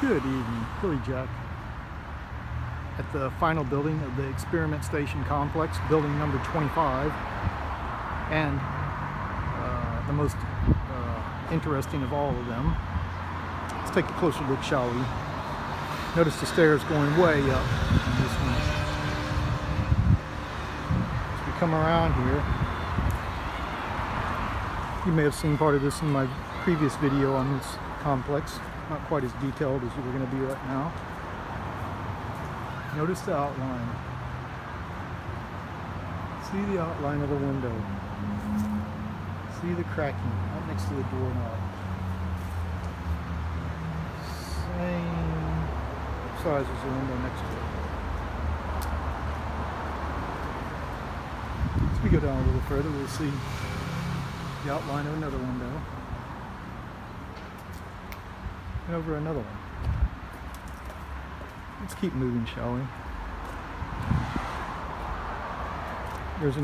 Good evening, Billyjack at the final building of the Experiment Station Complex, building number 25, and the most interesting of all of them. Let's take a closer look, shall we? Notice the stairs going way up on this one. As we come around here, you may have seen part of this in my previous video on this complex. Not quite as detailed as we're going to be right now. Notice the outline. See the outline of the window. See the cracking right next to the doorknob. Same size as the window next to it. As we go down a little further, we'll see the outline of another window. And over another one. Let's keep moving, shall we? There's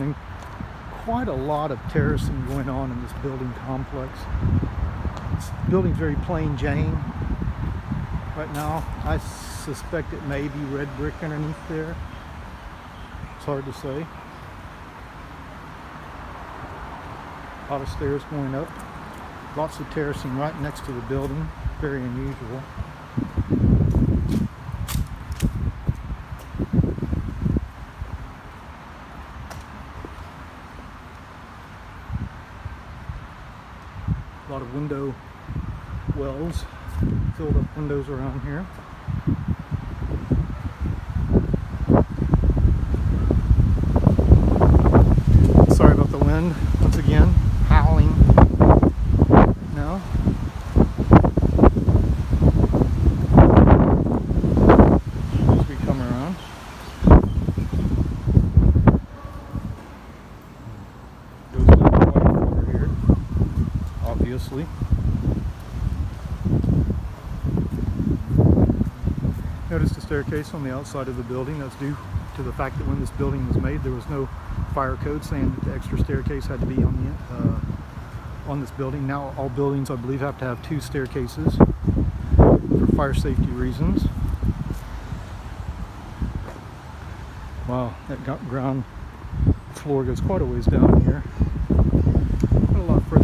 quite a lot of terracing going on in this building complex. This building's very plain Jane. Right now, I suspect it may be red brick underneath there. It's hard to say. A lot of stairs going up. Lots of terracing right next to the building. Very unusual. A lot of window wells, filled up windows around here. Sorry about the wind, once again, howling now. As we come around. Goes down quite over here, obviously. Notice the staircase on the outside of the building. That's due to the fact that when this building was made, there was no fire code saying that the extra staircase had to be on this building. Now all buildings, I believe, have to have 2 staircases for fire safety reasons. Wow, that ground floor goes quite a ways down here. Quite a lot further